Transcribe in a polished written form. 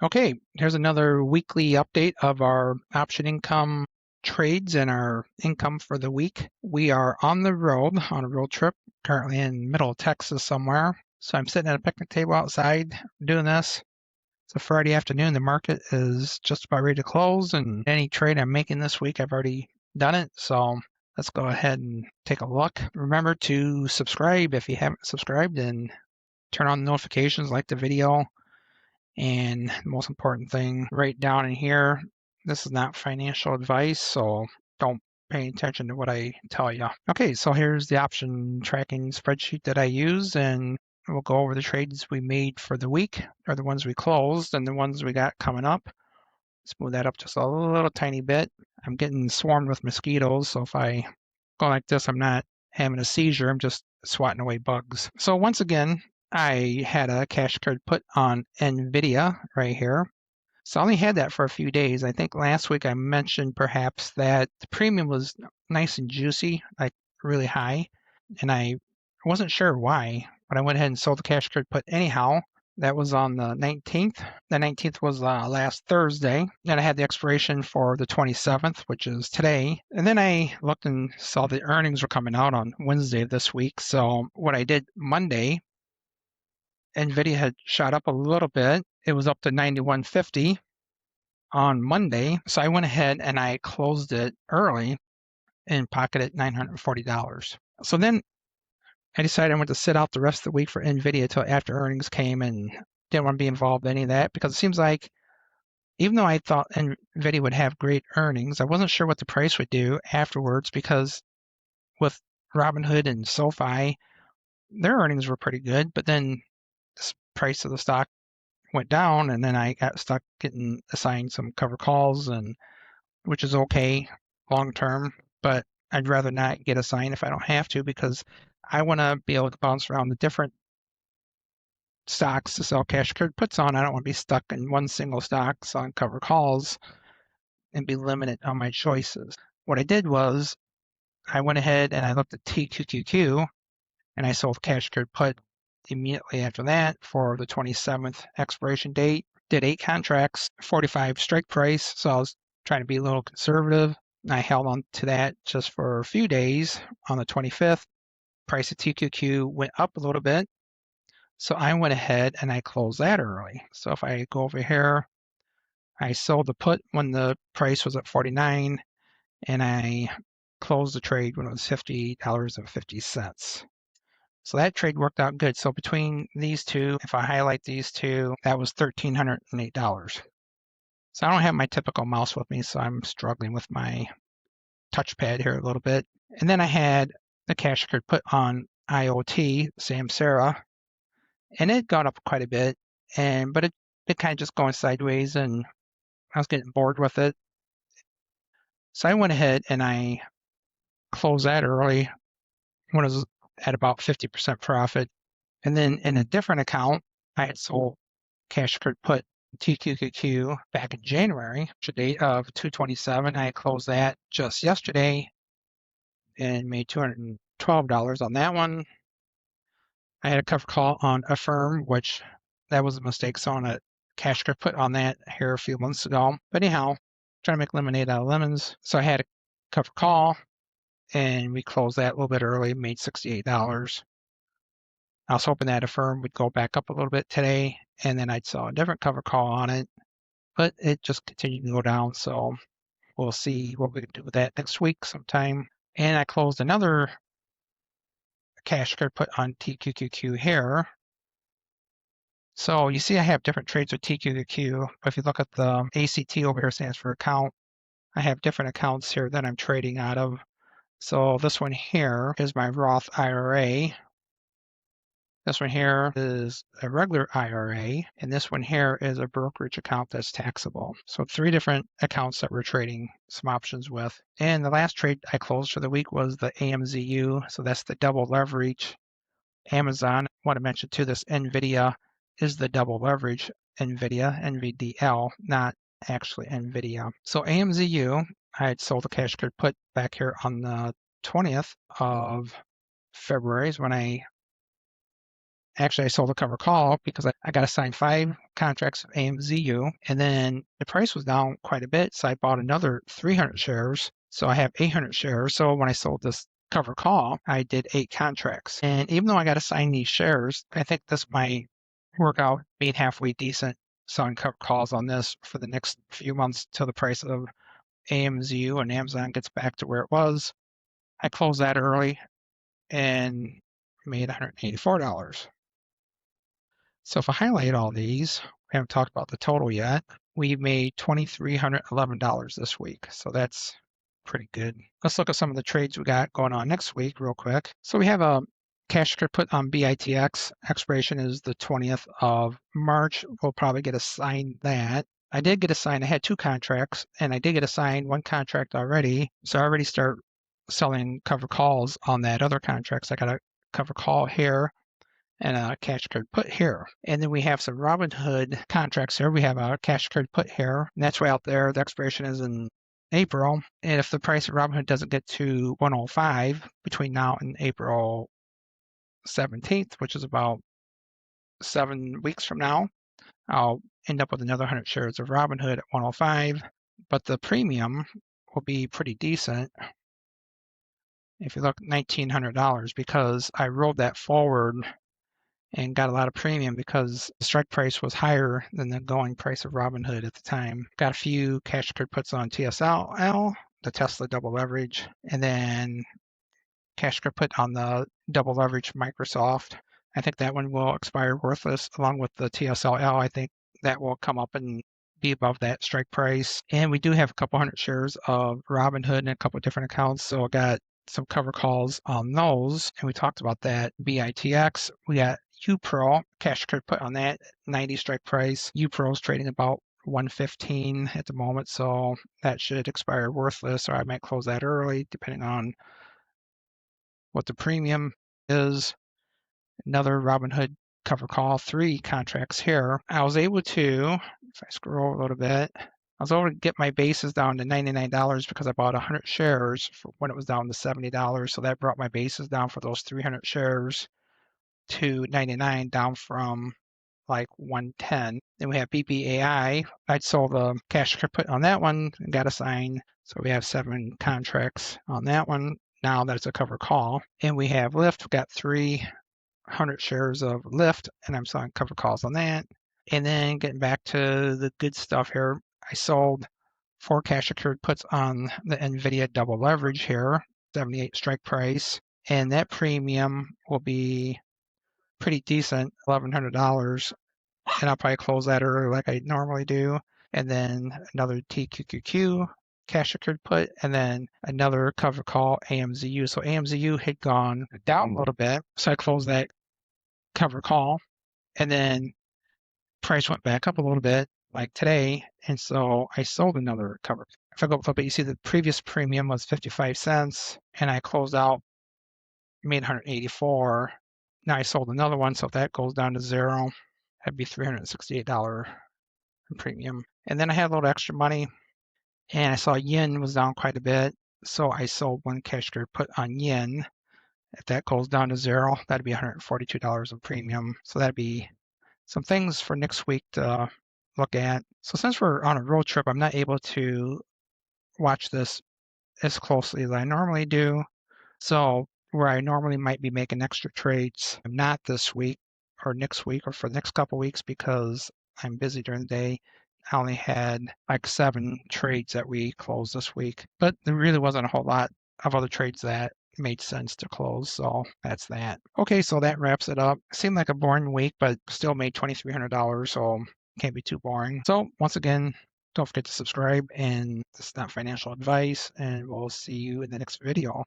Okay, here's another weekly update of our option income trades and our income for the week. We are on the road on a road trip, currently in middle of Texas somewhere. So I'm sitting at a picnic table outside doing this. It's a Friday afternoon. The market is just about ready to close, and any trade I'm making this week, I've already done it. So let's go ahead and take a look. Remember to subscribe if you haven't subscribed, and turn on the notifications, like the video. And the most important thing, right down in here, this is not financial advice, so don't pay attention to what I tell you. Okay, so here's the option tracking spreadsheet that I use, and we'll go over the trades we made for the week, or the ones we closed, and the ones we got coming up. Smooth that up just a little tiny bit. I'm getting swarmed with mosquitoes, so if I go like this, I'm not having a seizure, I'm just swatting away bugs. So once again, I had a cash card put on NVDL right here. So I only had that for a few days. I think last week I mentioned perhaps that the premium was nice and juicy, like really high, and I wasn't sure why, but I went ahead and sold the cash card put anyhow. That was on the 19th. The 19th was last Thursday, and I had the expiration for the 27th, which is today. And then I looked and saw the earnings were coming out on Wednesday of this week. So what I did Monday, NVIDIA had shot up a little bit. It was up to 91.50 on Monday. So I went ahead and I closed it early and pocketed $940. So then I decided I wanted to sit out the rest of the week for NVIDIA until after earnings came, and didn't want to be involved in any of that because it seems like even though I thought NVIDIA would have great earnings, I wasn't sure what the price would do afterwards because with Robinhood and SoFi, their earnings were pretty good, but then the price of the stock went down, and then I got stuck getting assigned some cover calls, and which is okay long term, but I'd rather not get assigned if I don't have to because I want to be able to bounce around the different stocks to sell cash card puts on. I don't want to be stuck in one single stock selling cover calls and be limited on my choices. What I did was I went ahead and I looked at TQQQ and I sold cash card put immediately after that for the 27th expiration date. Did 8 contracts, 45 strike price, so I was trying to be a little conservative. I held on to that just for a few days. On the 25th, price of TQQ went up a little bit, so I went ahead and I closed that early. So if I go over here, I sold the put when the price was at 49, and I closed the trade when it was $50.50. So that trade worked out good. So between these two, if I highlight these two, that was $1,308. So I don't have my typical mouse with me, so I'm struggling with my touchpad here a little bit. And then I had the cash card put on IoT, Samsara, and it got up quite a bit, but it kind of just going sideways, and I was getting bored with it. So I went ahead and I closed that early when it was at about 50% profit. And then in a different account, I had sold cash card put TQQQ back in January, the date of 227. I closed that just yesterday and made $212 on that one. I had a cover call on AFFRM, which that was a mistake selling a cash card put on that here a few months ago. But anyhow, trying to make lemonade out of lemons. So I had a cover call and we closed that a little bit early, made $68. I was hoping that AFFRM would go back up a little bit today, and then I'd sell a different cover call on it, but it just continued to go down. So we'll see what we can do with that next week sometime. And I closed another cash card put on TQQQ here. So you see I have different trades with TQQQ, but if you look at the ACT over here, stands for account, I have different accounts here that I'm trading out of. So this one here is my Roth IRA. This one here is a regular IRA, and this one here is a brokerage account that's taxable. So 3 different accounts that we're trading some options with. And the last trade I closed for the week was the AMZU, so that's the double leverage. Amazon, I want to mention too, this NVIDIA is the double leverage NVIDIA, NVDL, not actually NVIDIA. So AMZU, I had sold a cash card put back here on the 20th of February is when I Actually, I sold a cover call because I got assigned 5 contracts of AMZU, and then the price was down quite a bit, so I bought another 300 shares. So I have 800 shares. So when I sold this cover call, I did 8 contracts. And even though I got assigned these shares, I think this might work out being halfway decent selling cover calls on this for the next few months till the price of AMZU and Amazon gets back to where it was. I closed that early and made $184. So if I highlight all these, we haven't talked about the total yet. We made $2,311 this week. So that's pretty good. Let's look at some of the trades we got going on next week real quick. So we have a cash put on BITX. Expiration is the 20th of March. We'll probably get assigned that. I did get assigned, I had 2 contracts, and I did get assigned 1 contract already. So I already start selling cover calls on that other contract. So I got a cover call here and a cash card put here. And then we have some Robinhood contracts here. We have a cash card put here, and that's way out there. The expiration is in April. And if the price of Robinhood doesn't get to 105 between now and April 17th, which is about 7 weeks from now, I'll end up with another 100 shares of Robinhood at 105. But the premium will be pretty decent. If you look, $1,900, because I rolled that forward and got a lot of premium because the strike price was higher than the going price of Robinhood at the time. Got a few cash card puts on TSLL, the Tesla double leverage, and then cash card put on the double leverage Microsoft. I think that one will expire worthless along with the TSLL. I think that will come up and be above that strike price. And we do have a couple 100 shares of Robinhood in a couple different accounts. So I got some cover calls on those, and we talked about that. BITX, we got UPRO, cash card put on that, 90 strike price. UPRO is trading about 115 at the moment, so that should expire worthless, or I might close that early, depending on what the premium is. Another Robinhood cover call, 3 contracts here. I was able to, if I scroll a little bit, I was able to get my bases down to $99 because I bought 100 shares for when it was down to $70. So that brought my bases down for those 300 shares to 99, down from like 110. Then we have BPAI. I'd sold the cash put on that one and got assigned. So we have 7 contracts on that one. Now that's a cover call. And we have Lyft. We've got 300 shares of Lyft, and I'm selling cover calls on that. And then getting back to the good stuff here, I sold 4 cash secured puts on the NVDL double leverage here, 78 strike price. And that premium will be pretty decent, $1,100. And I'll probably close that early like I normally do. And then another TQQQ cash secured put, and then another cover call AMZU. So AMZU had gone down a little bit. So I closed that cover call. And then price went back up a little bit like today, and so I sold another cover. If I go up a little bit, you see the previous premium was 55 cents, and I closed out, made 184. Now I sold another one, so if that goes down to 0, that'd be $368 in premium. And then I had a little extra money, and I saw yen was down quite a bit, so I sold 1 cash card put on yen. If that goes down to 0, that'd be $142 of premium. So that'd be some things for next week to look at. So since we're on a road trip, I'm not able to watch this as closely as I normally do. So where I normally might be making extra trades, I'm not this week or next week or for the next couple weeks because I'm busy during the day. I only had like 7 trades that we closed this week, but there really wasn't a whole lot of other trades that made sense to close. So that's that. Okay, so that wraps it up. Seemed like a boring week, but still made $2,300, so can't be too boring. So once again, don't forget to subscribe, and this is not financial advice, and we'll see you in the next video.